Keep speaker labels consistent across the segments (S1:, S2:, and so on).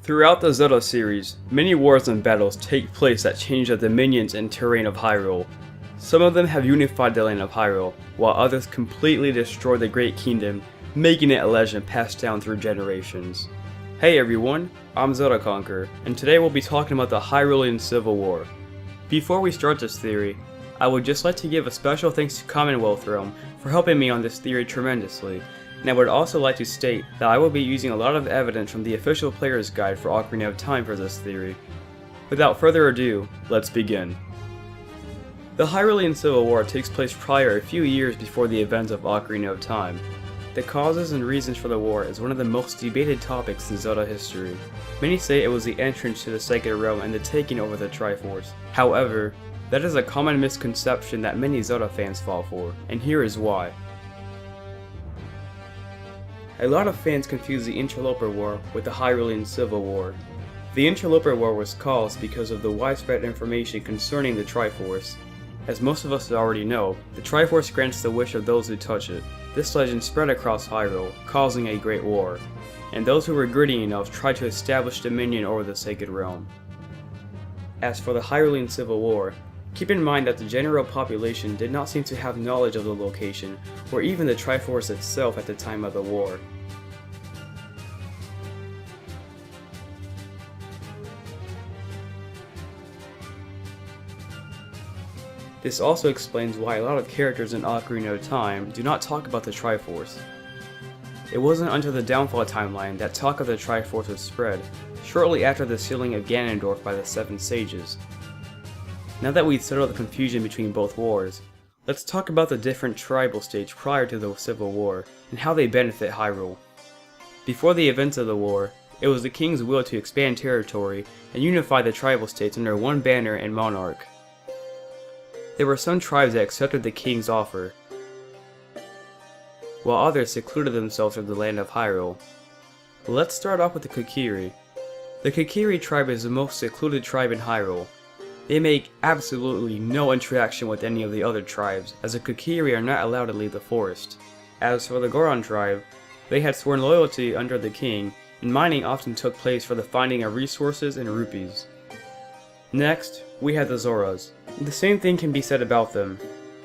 S1: Throughout the Zelda series, many wars and battles take place that change the dominions and terrain of Hyrule. Some of them have unified the land of Hyrule, while others completely destroy the Great Kingdom, making it a legend passed down through generations. Hey everyone, I'm Zelda Conqueror, and today we'll be talking about the Hyrulean Civil War. Before we start this theory, I would just like to give a special thanks to Commonwealth Realm for helping me on this theory tremendously, and I would also like to state that I will be using a lot of evidence from the official player's guide for Ocarina of Time for this theory. Without further ado, let's begin. The Hyrulean Civil War takes place prior a few years before the events of Ocarina of Time. The causes and reasons for the war is one of the most debated topics in Zelda history. Many say it was the entrance to the Sacred Realm and the taking over the Triforce. However, that is a common misconception that many Zelda fans fall for, and here is why. A lot of fans confuse the Interloper War with the Hyrulean Civil War. The Interloper War was caused because of the widespread information concerning the Triforce. As most of us already know, the Triforce grants the wish of those who touch it. This legend spread across Hyrule, causing a great war, and those who were greedy enough tried to establish dominion over the Sacred Realm. As for the Hyrulean Civil War, keep in mind that the general population did not seem to have knowledge of the location, or even the Triforce itself at the time of the war. This also explains why a lot of characters in Ocarina of Time do not talk about the Triforce. It wasn't until the Downfall timeline that talk of the Triforce was spread, shortly after the sealing of Ganondorf by the Seven Sages. Now that we've settled the confusion between both wars, let's talk about the different tribal states prior to the Civil War, and how they benefit Hyrule. Before the events of the war, it was the king's will to expand territory and unify the tribal states under one banner and monarch. There were some tribes that accepted the king's offer, while others secluded themselves from the land of Hyrule. Let's start off with the Kokiri. The Kokiri tribe is the most secluded tribe in Hyrule. They make absolutely no interaction with any of the other tribes, as the Kokiri are not allowed to leave the forest. As for the Goron tribe, they had sworn loyalty under the king, and mining often took place for the finding of resources and rupees. Next, we have the Zoras. The same thing can be said about them.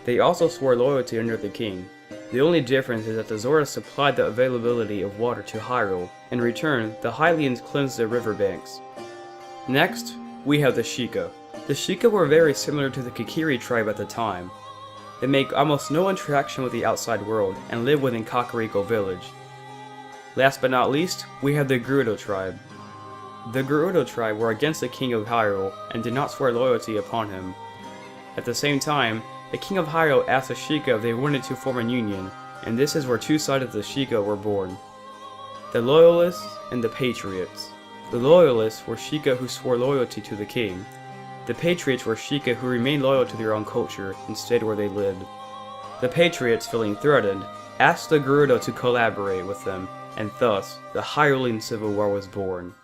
S1: They also swore loyalty under the king. The only difference is that the Zoras supplied the availability of water to Hyrule. In return, the Hylians cleansed their riverbanks. Next, we have the Sheikah. The Sheikah were very similar to the Kokiri tribe at the time. They make almost no interaction with the outside world and live within Kakariko village. Last but not least, we have the Gerudo tribe. The Gerudo tribe were against the king of Hyrule and did not swear loyalty upon him. At the same time, the king of Hyrule asked the Sheikah if they wanted to form a union, and this is where two sides of the Sheikah were born: the Loyalists and the Patriots. The Loyalists were Sheikah who swore loyalty to the king. The Patriots were Sheikah who remained loyal to their own culture and stayed where they lived. The Patriots, feeling threatened, asked the Gerudo to collaborate with them, and thus, the Hyrulean Civil War was born.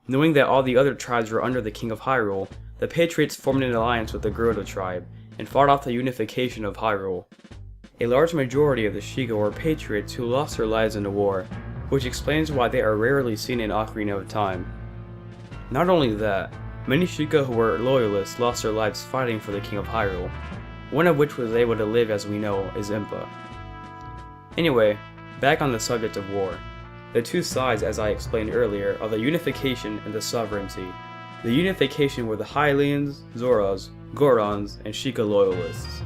S1: Knowing that all the other tribes were under the king of Hyrule, the Patriots formed an alliance with the Gerudo tribe, and fought off the unification of Hyrule. A large majority of the Sheikah were Patriots who lost their lives in the war, which explains why they are rarely seen in Ocarina of Time. Not only that, many Sheikah who were loyalists lost their lives fighting for the king of Hyrule, one of which was able to live as we know is Impa. Anyway, back on the subject of war. The two sides, as I explained earlier, are the unification and the sovereignty. The unification were the Hylians, Zoras, Gorons, and Sheikah loyalists.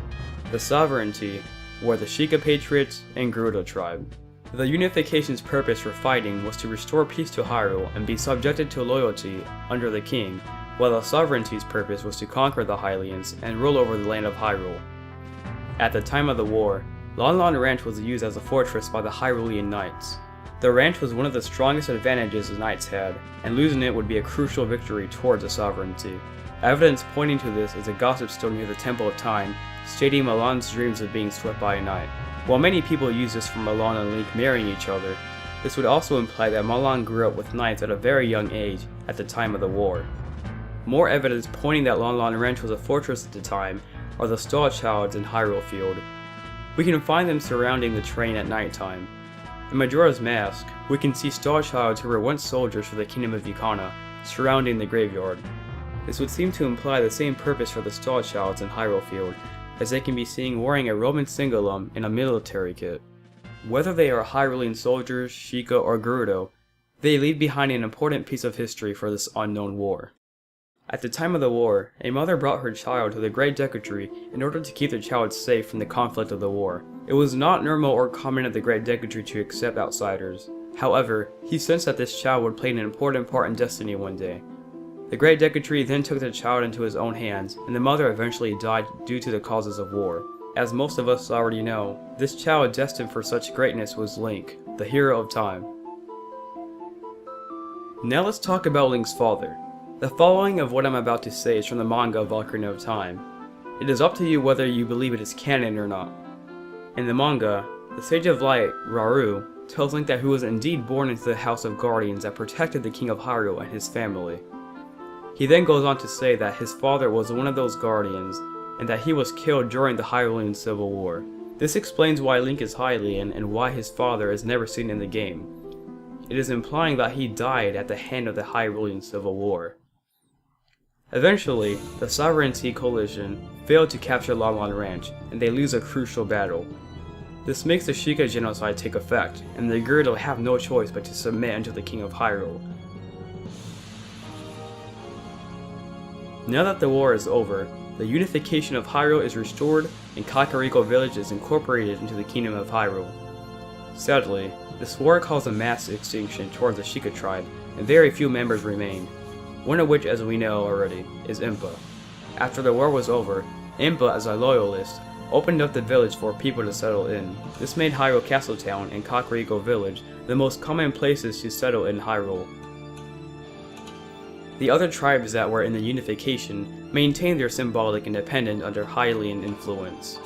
S1: The sovereignty were the Sheikah Patriots and Gerudo tribe. The unification's purpose for fighting was to restore peace to Hyrule and be subjected to loyalty under the king, while the sovereignty's purpose was to conquer the Hylians and rule over the land of Hyrule. At the time of the war, Lon Lon Ranch was used as a fortress by the Hyrulean Knights. The ranch was one of the strongest advantages the Knights had, and losing it would be a crucial victory towards the sovereignty. Evidence pointing to this is a gossip stone near the Temple of Time, stating Malon's dreams of being swept by a knight. While many people use this for Malon and Link marrying each other, this would also imply that Malon grew up with knights at a very young age at the time of the war. More evidence pointing that Lon Lon Ranch was a fortress at the time are the Star Childs in Hyrule Field. We can find them surrounding the train at nighttime. In Majora's Mask, we can see star childs who were once soldiers for the Kingdom of Ikana, surrounding the graveyard. This would seem to imply the same purpose for the star childs in Hyrule Field, as they can be seen wearing a Roman cingulum and a military kit. Whether they are Hyrulean soldiers, Sheikah, or Gerudo, they leave behind an important piece of history for this unknown war. At the time of the war, a mother brought her child to the Great Deku Tree in order to keep the child safe from the conflict of the war. It was not normal or common at the Great Deku Tree to accept outsiders. However, he sensed that this child would play an important part in destiny one day. The Great Deku Tree then took the child into his own hands, and the mother eventually died due to the causes of war. As most of us already know, this child destined for such greatness was Link, the hero of time. Now let's talk about Link's father. The following of what I'm about to say is from the manga of Ocarina of Time. It is up to you whether you believe it is canon or not. In the manga, the Sage of Light, Rauru, tells Link that he was indeed born into the House of Guardians that protected the King of Hyrule and his family. He then goes on to say that his father was one of those guardians, and that he was killed during the Hyrulean Civil War. This explains why Link is Hylian and why his father is never seen in the game. It is implying that he died at the hand of the Hyrulean Civil War. Eventually, the Sovereignty Coalition failed to capture Lon Lon Ranch, and they lose a crucial battle. This makes the Sheikah genocide take effect, and the Gerudo have no choice but to submit unto the King of Hyrule. Now that the war is over, the unification of Hyrule is restored, and Kakariko Village is incorporated into the Kingdom of Hyrule. Sadly, this war caused a mass extinction towards the Sheikah tribe, and very few members remained. One of which, as we know already, is Impa. After the war was over, Impa, as a loyalist, opened up the village for people to settle in. This made Hyrule Castletown and Kakariko Village the most common places to settle in Hyrule. The other tribes that were in the unification maintained their symbolic independence under Hylian influence.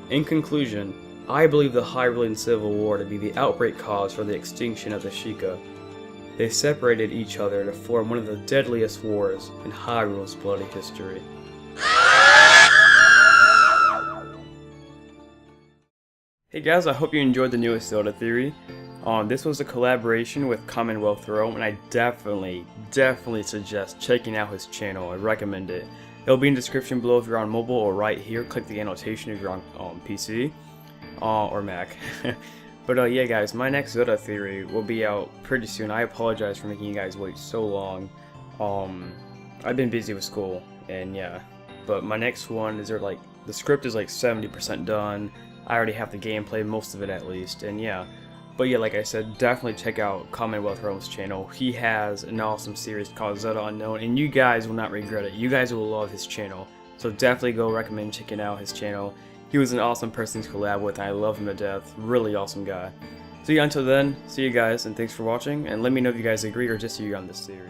S1: In conclusion, I believe the Hyrulean Civil War to be the outbreak cause for the extinction of the Sheikah. They separated each other to form one of the deadliest wars in Hyrule's bloody history. Hey guys, I hope you enjoyed the newest Zelda theory. This was a collaboration with Commonwealth Rome, and I definitely suggest checking out his channel. I recommend it. It'll be in the description below if you're on mobile, or right here. Click the annotation if you're on PC or Mac. But yeah guys, my next Zelda theory will be out pretty soon. I apologize for making you guys wait so long. I've been busy with school, and yeah. But my next one is the script is like 70% done. I already have the gameplay, most of it at least, and yeah. But yeah, like I said, definitely check out Commonwealth Rome's channel. He has an awesome series called Zelda Unknown, and you guys will not regret it. You guys will love his channel. So definitely go recommend checking out his channel. He was an awesome person to collab with, and I love him to death. Really awesome guy. So yeah, until then, see you guys, and thanks for watching, and let me know if you guys agree or disagree on this theory.